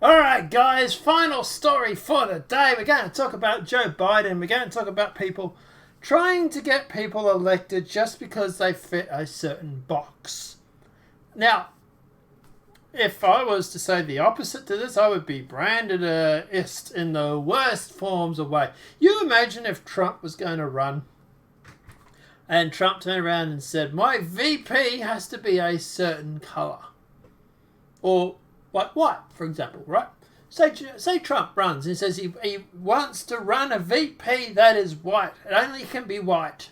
Alright guys, final story for the day. We're going to talk about Joe Biden. We're going to talk about people trying to get people elected just because they fit a certain box. Now, if I was to say the opposite to this, I would be branded a ist in the worst forms of way. You imagine if Trump was going to run and Trump turned around and said, my VP has to be a certain colour. Or like white, for example, right? Say Trump runs and says he wants to run a VP that is white. It only can be white.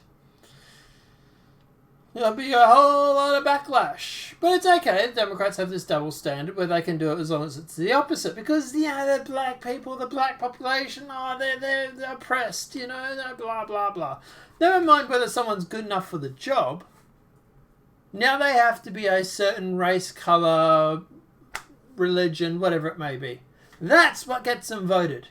There'll be a whole lot of backlash. But it's okay. The Democrats have this double standard where they can do it as long as it's the opposite. Because, the black people, the black population, they're oppressed, they're blah, blah, blah. Never mind whether someone's good enough for the job. Now they have to be a certain race, colour, religion, whatever it may be. That's what gets them voted.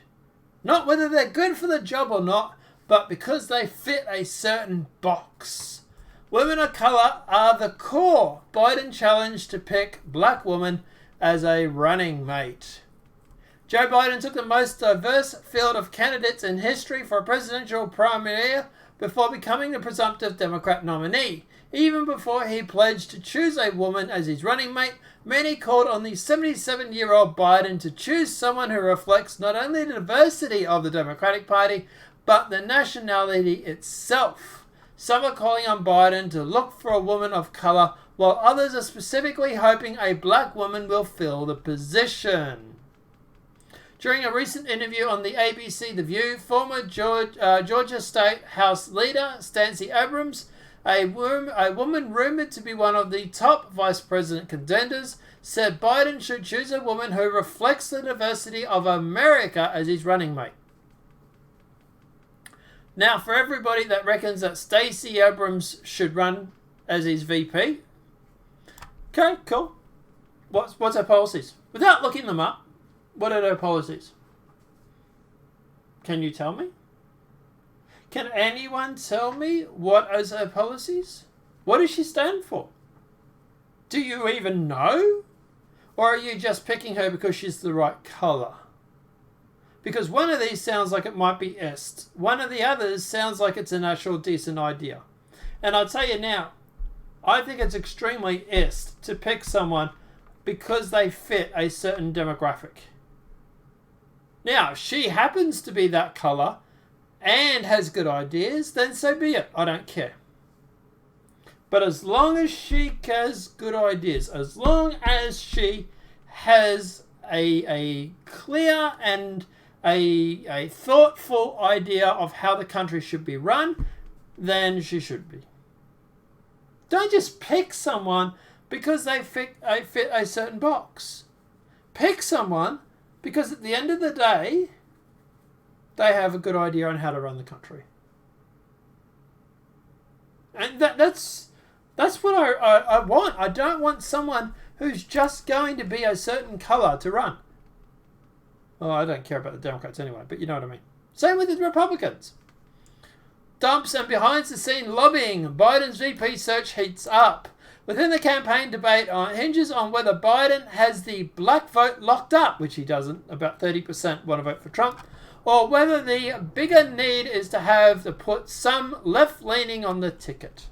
Not whether they're good for the job or not, but because they fit a certain box. Women of colour are the core Biden challenge to pick black woman as a running mate. Joe Biden took the most diverse field of candidates in history for a presidential primary before becoming the presumptive Democrat nominee. Even before he pledged to choose a woman as his running mate, many called on the 77-year-old Biden to choose someone who reflects not only the diversity of the Democratic Party, but the nationality itself. Some are calling on Biden to look for a woman of colour, while others are specifically hoping a black woman will fill the position. During a recent interview on the ABC The View, former Georgia State House Leader Stacey Abrams, a woman rumoured to be one of the top vice president contenders, said Biden should choose a woman who reflects the diversity of America as his running mate. Now, for everybody that reckons that Stacey Abrams should run as his VP, okay, cool. What's her policies? Without looking them up, what are her policies? Can you tell me? Can anyone tell me what is her policies? What does she stand for? Do you even know? Or are you just picking her because she's the right colour? Because one of these sounds like it might be est. One of the others sounds like it's an actual decent idea. And I'll tell you now, I think it's extremely est to pick someone because they fit a certain demographic. Now, if she happens to be that colour and has good ideas, then so be it. I don't care. But as long as she has good ideas, as long as she has a clear and a thoughtful idea of how the country should be run, then she should be. Don't just pick someone because they fit a certain box. Pick someone because at the end of the day, they have a good idea on how to run the country. And that's what I want. I don't want someone who's just going to be a certain colour to run. Well, I don't care about the Democrats anyway, but you know what I mean. Same with the Republicans. Dumps and behind-the-scene lobbying. Biden's VP search heats up. Within the campaign debate hinges on whether Biden has the black vote locked up, which he doesn't. About 30% want to vote for Trump. Or whether the bigger need is to put some left-leaning on the ticket.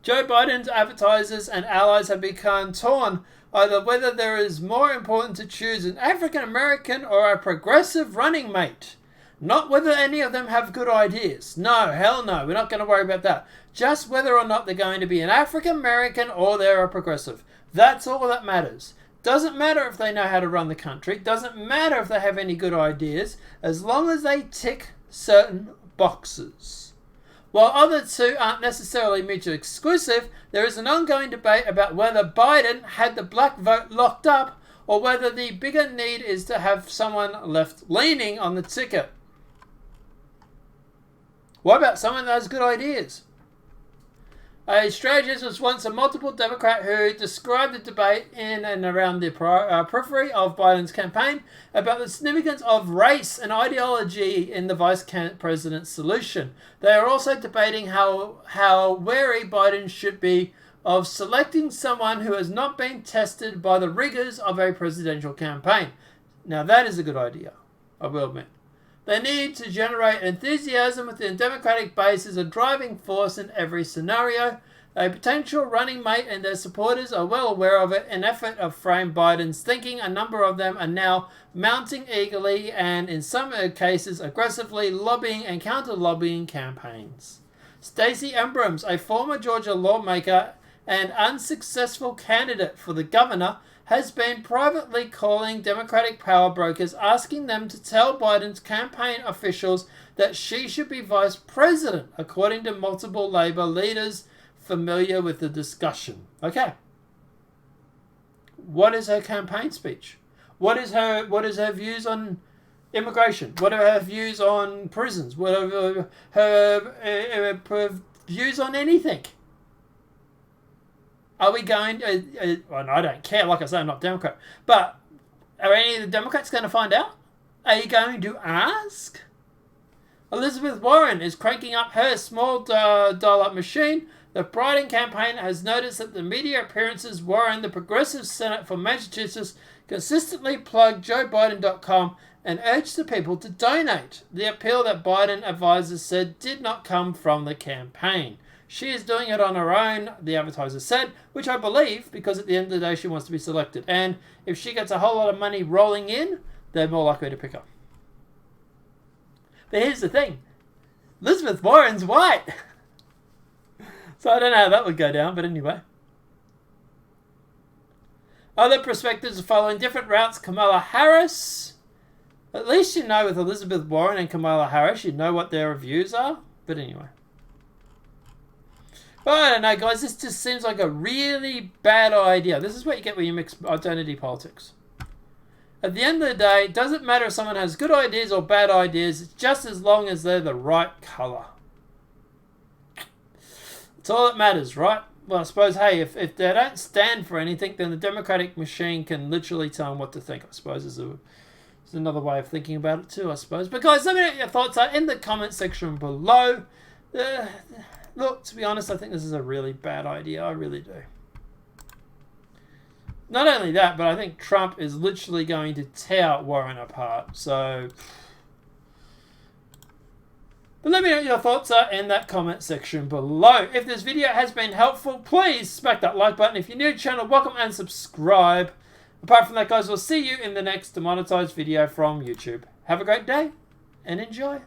Joe Biden's advertisers and allies have become torn either whether there is more important to choose an African-American or a progressive running mate. Not whether any of them have good ideas. No, hell no, we're not going to worry about that. Just whether or not they're going to be an African-American or they're a progressive. That's all that matters. Doesn't matter if they know how to run the country. Doesn't matter if they have any good ideas. As long as they tick certain boxes. While other two aren't necessarily mutually exclusive, there is an ongoing debate about whether Biden had the black vote locked up or whether the bigger need is to have someone left-leaning on the ticket. What about someone that has good ideas? A strategist was once a multiple Democrat who described the debate in and around the periphery of Biden's campaign about the significance of race and ideology in the vice president's solution. They are also debating how wary Biden should be of selecting someone who has not been tested by the rigors of a presidential campaign. Now that is a good idea, I will admit. They need to generate enthusiasm within the Democratic base as a driving force in every scenario. A potential running mate and their supporters are well aware of it. In effort of frame Biden's thinking, a number of them are now mounting eagerly and, in some cases, aggressively lobbying and counter-lobbying campaigns. Stacey Abrams, a former Georgia lawmaker and unsuccessful candidate for the governor, has been privately calling Democratic power brokers, asking them to tell Biden's campaign officials that she should be vice president, according to multiple Labor leaders familiar with the discussion. Okay. What is her campaign speech? What is her views on immigration? What are her views on prisons? What are her views on anything? Are we going to... well, I don't care. Like I say, I'm not Democrat. But are any of the Democrats going to find out? Are you going to ask? Elizabeth Warren is cranking up her small dollar machine. The Biden campaign has noticed that the media appearances Warren, the progressive Senate for Massachusetts, consistently plug JoeBiden.com and urged the people to donate. The appeal that Biden advisors said did not come from the campaign. She is doing it on her own, the advertiser said, which I believe, because at the end of the day she wants to be selected. And if she gets a whole lot of money rolling in, they're more likely to pick up. But here's the thing. Elizabeth Warren's white. So I don't know how that would go down, but anyway. Other perspectives are following different routes. Kamala Harris. At least you know with Elizabeth Warren and Kamala Harris, you know what their views are. But anyway. But I don't know, guys. This just seems like a really bad idea. This is what you get when you mix identity politics. At the end of the day, it doesn't matter if someone has good ideas or bad ideas. It's just as long as they're the right colour. That's all that matters, right? Well, I suppose, hey, if they don't stand for anything, then the Democratic machine can literally tell them what to think, I suppose, is another way of thinking about it too, I suppose. But guys, let me know what your thoughts are in the comment section below. Look, to be honest, I think this is a really bad idea. I really do. Not only that, but I think Trump is literally going to tear Warren apart. So... But let me know what your thoughts are in that comment section below. If this video has been helpful, please smack that like button. If you're new to the channel, welcome and subscribe. Apart from that, guys, we'll see you in the next demonetized video from YouTube. Have a great day and enjoy.